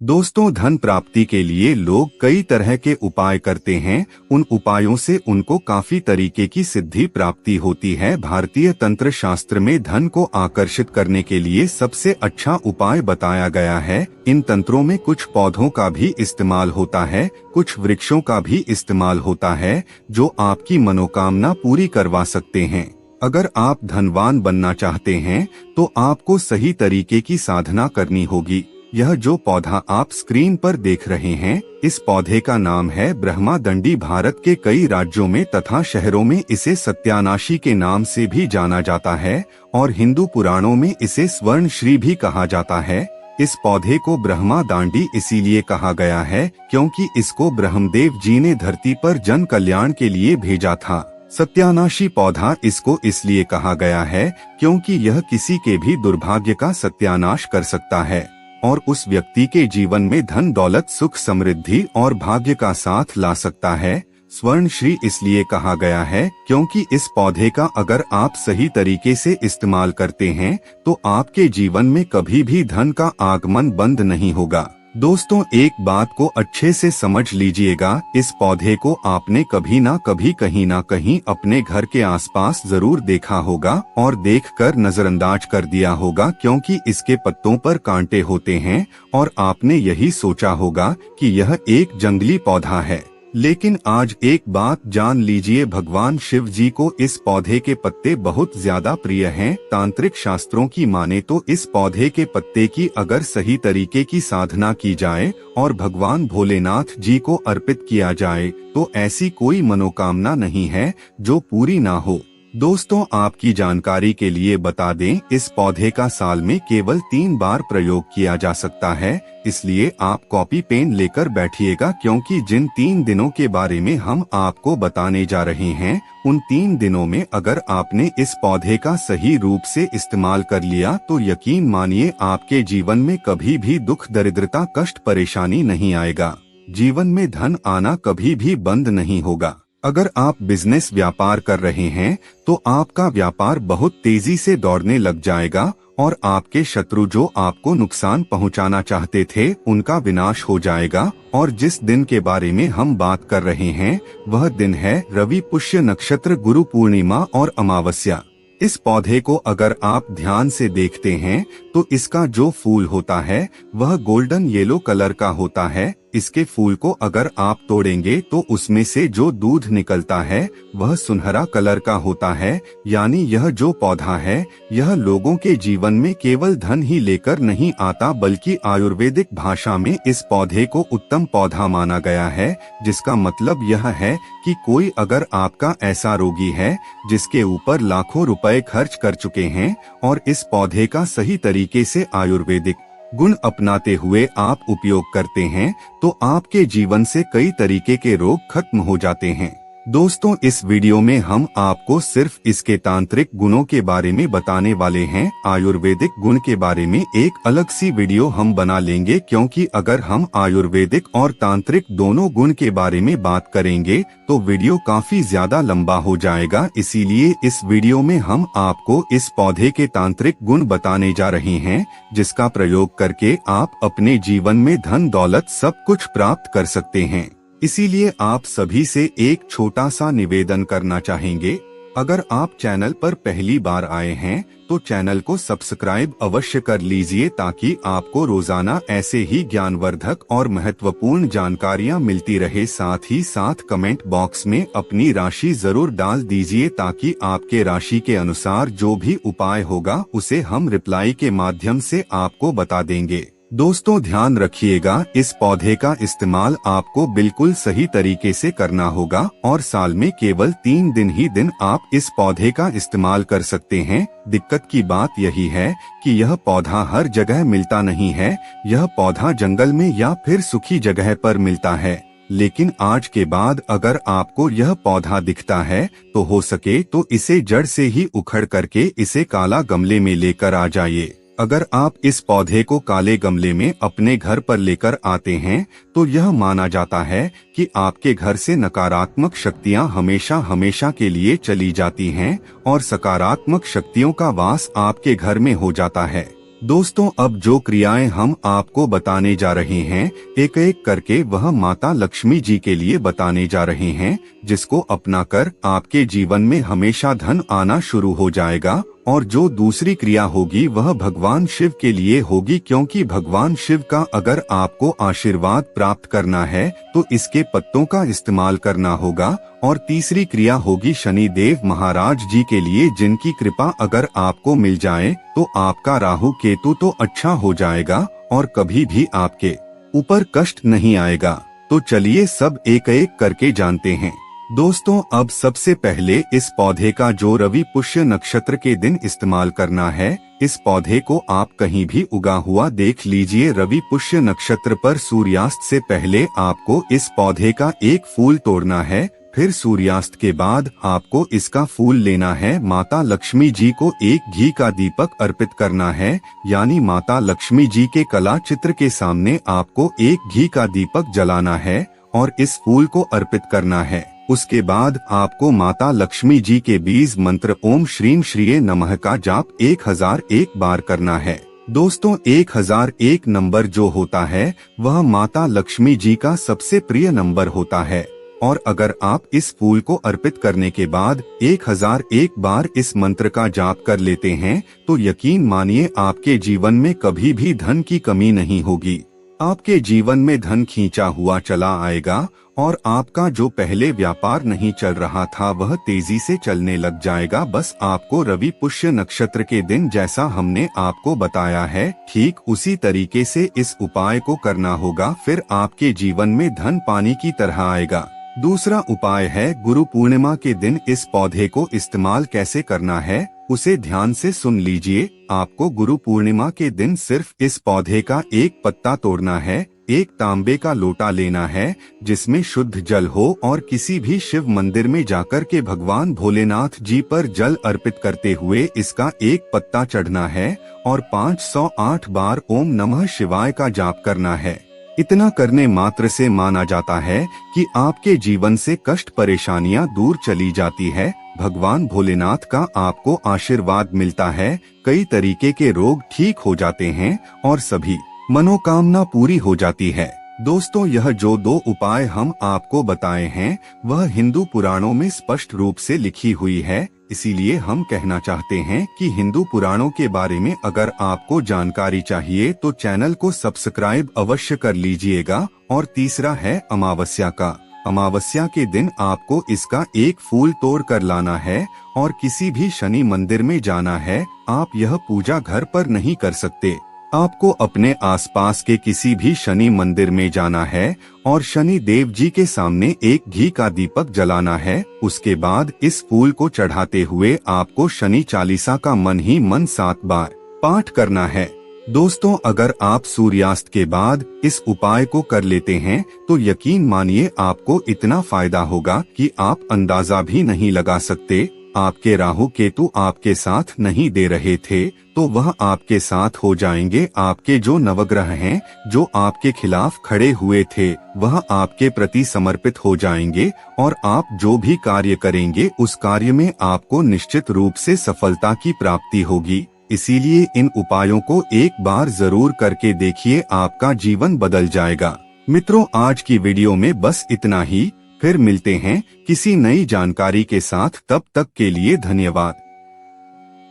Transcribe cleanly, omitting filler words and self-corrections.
दोस्तों, धन प्राप्ति के लिए लोग कई तरह के उपाय करते हैं। उन उपायों से उनको काफी तरीके की सिद्धि प्राप्ति होती है। भारतीय तंत्र शास्त्र में धन को आकर्षित करने के लिए सबसे अच्छा उपाय बताया गया है। इन तंत्रों में कुछ पौधों का भी इस्तेमाल होता है, कुछ वृक्षों का भी इस्तेमाल होता है, जो आपकी मनोकामना पूरी करवा सकते हैं। अगर आप धनवान बनना चाहते हैं तो आपको सही तरीके की साधना करनी होगी। यह जो पौधा आप स्क्रीन पर देख रहे हैं, इस पौधे का नाम है ब्रह्मादंडी। भारत के कई राज्यों में तथा शहरों में इसे सत्यानाशी के नाम से भी जाना जाता है और हिंदू पुराणों में इसे स्वर्ण श्री भी कहा जाता है। इस पौधे को ब्रह्मादांडी इसीलिए कहा गया है क्योंकि इसको ब्रह्मदेव जी ने धरती पर जन कल्याण के लिए भेजा था। सत्यानाशी पौधा इसको इसलिए कहा गया है क्योंकि यह किसी के भी दुर्भाग्य का सत्यानाश कर सकता है और उस व्यक्ति के जीवन में धन दौलत सुख समृद्धि और भाग्य का साथ ला सकता है। स्वर्ण श्री इसलिए कहा गया है क्योंकि इस पौधे का अगर आप सही तरीके से इस्तेमाल करते हैं तो आपके जीवन में कभी भी धन का आगमन बंद नहीं होगा। दोस्तों, एक बात को अच्छे से समझ लीजिएगा, इस पौधे को आपने कभी ना कभी कहीं ना कहीं अपने घर के आसपास जरूर देखा होगा और देखकर नजरअंदाज कर दिया होगा क्योंकि इसके पत्तों पर कांटे होते हैं और आपने यही सोचा होगा कि यह एक जंगली पौधा है। लेकिन आज एक बात जान लीजिए, भगवान शिव जी को इस पौधे के पत्ते बहुत ज्यादा प्रिय हैं। तांत्रिक शास्त्रों की माने तो इस पौधे के पत्ते की अगर सही तरीके की साधना की जाए और भगवान भोलेनाथ जी को अर्पित किया जाए तो ऐसी कोई मनोकामना नहीं है जो पूरी ना हो। दोस्तों, आपकी जानकारी के लिए बता दें, इस पौधे का साल में केवल 3 बार प्रयोग किया जा सकता है। इसलिए आप कॉपी पेन लेकर बैठिएगा क्योंकि जिन 3 दिनों के बारे में हम आपको बताने जा रहे हैं, उन 3 दिनों में अगर आपने इस पौधे का सही रूप से इस्तेमाल कर लिया तो यकीन मानिए आपके जीवन में कभी भी दुख दरिद्रता कष्ट परेशानी नहीं आएगा। जीवन में धन आना कभी भी बंद नहीं होगा। अगर आप बिजनेस व्यापार कर रहे हैं तो आपका व्यापार बहुत तेजी से दौड़ने लग जाएगा और आपके शत्रु जो आपको नुकसान पहुंचाना चाहते थे उनका विनाश हो जाएगा। और जिस दिन के बारे में हम बात कर रहे हैं वह दिन है रवि पुष्य नक्षत्र, गुरु पूर्णिमा और अमावस्या। इस पौधे को अगर आप ध्यान से देखते हैं तो इसका जो फूल होता है वह गोल्डन येलो कलर का होता है। इसके फूल को अगर आप तोड़ेंगे तो उसमें से जो दूध निकलता है वह सुनहरा कलर का होता है। यानी यह जो पौधा है यह लोगों के जीवन में केवल धन ही लेकर नहीं आता बल्कि आयुर्वेदिक भाषा में इस पौधे को उत्तम पौधा माना गया है। जिसका मतलब यह है कि कोई अगर आपका ऐसा रोगी है जिसके ऊपर लाखों रुपए खर्च कर चुके हैं और इस पौधे का सही तरीके से आयुर्वेदिक गुण अपनाते हुए आप उपयोग करते हैं तो आपके जीवन से कई तरीके के रोग खत्म हो जाते हैं। दोस्तों, इस वीडियो में हम आपको सिर्फ इसके तांत्रिक गुणों के बारे में बताने वाले हैं। आयुर्वेदिक गुण के बारे में एक अलग सी वीडियो हम बना लेंगे क्योंकि अगर हम आयुर्वेदिक और तांत्रिक दोनों गुण के बारे में बात करेंगे तो वीडियो काफी ज्यादा लंबा हो जाएगा। इसीलिए इस वीडियो में हम आपको इस पौधे के तांत्रिक गुण बताने जा रहे हैं जिसका प्रयोग करके आप अपने जीवन में धन दौलत सब कुछ प्राप्त कर सकते हैं। इसीलिए आप सभी से एक छोटा सा निवेदन करना चाहेंगे, अगर आप चैनल पर पहली बार आए हैं तो चैनल को सब्सक्राइब अवश्य कर लीजिए ताकि आपको रोजाना ऐसे ही ज्ञानवर्धक और महत्वपूर्ण जानकारियां मिलती रहे। साथ ही साथ कमेंट बॉक्स में अपनी राशि जरूर डाल दीजिए ताकि आपके राशि के अनुसार जो भी उपाय होगा उसे हम रिप्लाई के माध्यम से आपको बता देंगे। दोस्तों, ध्यान रखिएगा, इस पौधे का इस्तेमाल आपको बिल्कुल सही तरीके से करना होगा और साल में केवल 3 दिन ही आप इस पौधे का इस्तेमाल कर सकते हैं। दिक्कत की बात यही है कि यह पौधा हर जगह मिलता नहीं है। यह पौधा जंगल में या फिर सूखी जगह पर मिलता है। लेकिन आज के बाद अगर आपको यह पौधा दिखता है तो हो सके तो इसे जड़ से ही उखड़ करके इसे काला गमले में लेकर आ जाइए। अगर आप इस पौधे को काले गमले में अपने घर पर लेकर आते हैं तो यह माना जाता है कि आपके घर से नकारात्मक शक्तियां हमेशा हमेशा के लिए चली जाती हैं और सकारात्मक शक्तियों का वास आपके घर में हो जाता है। दोस्तों, अब जो क्रियाएं हम आपको बताने जा रहे हैं, एक एक करके वह माता लक्ष्मी जी के लिए बताने जा रहे हैं, जिसको अपनाकर आपके जीवन में हमेशा धन आना शुरू हो जाएगा। और जो दूसरी क्रिया होगी वह भगवान शिव के लिए होगी, क्योंकि भगवान शिव का अगर आपको आशीर्वाद प्राप्त करना है तो इसके पत्तों का इस्तेमाल करना होगा। और तीसरी क्रिया होगी शनि देव महाराज जी के लिए, जिनकी कृपा अगर आपको मिल जाए तो आपका राहु केतु तो अच्छा हो जाएगा और कभी भी आपके ऊपर कष्ट नहीं आएगा। तो चलिए सब एक एक करके जानते हैं। दोस्तों, अब सबसे पहले इस पौधे का जो रवि पुष्य नक्षत्र के दिन इस्तेमाल करना है, इस पौधे को आप कहीं भी उगा हुआ देख लीजिए। रवि पुष्य नक्षत्र पर सूर्यास्त से पहले आपको इस पौधे का एक फूल तोड़ना है, फिर सूर्यास्त के बाद आपको इसका फूल लेना है। माता लक्ष्मी जी को एक घी का दीपक अर्पित करना है, यानी माता लक्ष्मी जी के कला चित्र के सामने आपको एक घी का दीपक जलाना है और इस फूल को अर्पित करना है। उसके बाद आपको माता लक्ष्मी जी के बीज मंत्र ओम श्रीम श्रीये नमः का जाप 1001 बार करना है। दोस्तों, 1001 नंबर जो होता है वह माता लक्ष्मी जी का सबसे प्रिय नंबर होता है। और अगर आप इस फूल को अर्पित करने के बाद 1001 बार इस मंत्र का जाप कर लेते हैं तो यकीन मानिए आपके जीवन में कभी भी धन की कमी नहीं होगी। आपके जीवन में धन खींचा हुआ चला आएगा और आपका जो पहले व्यापार नहीं चल रहा था वह तेजी से चलने लग जाएगा। बस आपको रवि पुष्य नक्षत्र के दिन जैसा हमने आपको बताया है, ठीक उसी तरीके से इस उपाय को करना होगा, फिर आपके जीवन में धन पानी की तरह आएगा। दूसरा उपाय है गुरु पूर्णिमा के दिन इस पौधे को इस्तेमाल कैसे करना है, उसे ध्यान से सुन लीजिए। आपको गुरु पूर्णिमा के दिन सिर्फ इस पौधे का एक पत्ता तोड़ना है, एक तांबे का लोटा लेना है जिसमें शुद्ध जल हो और किसी भी शिव मंदिर में जाकर के भगवान भोलेनाथ जी पर जल अर्पित करते हुए इसका एक पत्ता चढ़ना है और 508 बार ओम नमः शिवाय का जाप करना है। इतना करने मात्र से माना जाता है कि आपके जीवन से कष्ट परेशानियां दूर चली जाती है, भगवान भोलेनाथ का आपको आशीर्वाद मिलता है, कई तरीके के रोग ठीक हो जाते हैं और सभी मनोकामना पूरी हो जाती है। दोस्तों, यह जो दो उपाय हम आपको बताए हैं वह हिंदू पुराणों में स्पष्ट रूप से लिखी हुई है, इसीलिए हम कहना चाहते हैं कि हिंदू पुराणों के बारे में अगर आपको जानकारी चाहिए तो चैनल को सब्सक्राइब अवश्य कर लीजिएगा। और तीसरा है अमावस्या का। अमावस्या के दिन आपको इसका एक फूल तोड़ कर लाना है और किसी भी शनि मंदिर में जाना है। आप यह पूजा घर पर नहीं कर सकते, आपको अपने आसपास के किसी भी शनि मंदिर में जाना है और शनि देव जी के सामने एक घी का दीपक जलाना है। उसके बाद इस फूल को चढ़ाते हुए आपको शनि चालीसा का मन ही मन 7 बार पाठ करना है। दोस्तों, अगर आप सूर्यास्त के बाद इस उपाय को कर लेते हैं तो यकीन मानिए आपको इतना फायदा होगा कि आप अंदाजा भी नहीं लगा सकते। आपके राहु केतु आपके साथ नहीं दे रहे थे तो वह आपके साथ हो जाएंगे। आपके जो नवग्रह हैं जो आपके खिलाफ खड़े हुए थे वह आपके प्रति समर्पित हो जाएंगे और आप जो भी कार्य करेंगे उस कार्य में आपको निश्चित रूप से सफलता की प्राप्ति होगी। इसीलिए इन उपायों को एक बार जरूर करके देखिए, आपका जीवन बदल जाएगा। मित्रों, आज की वीडियो में बस इतना ही। फिर मिलते हैं किसी नई जानकारी के साथ, तब तक के लिए धन्यवाद।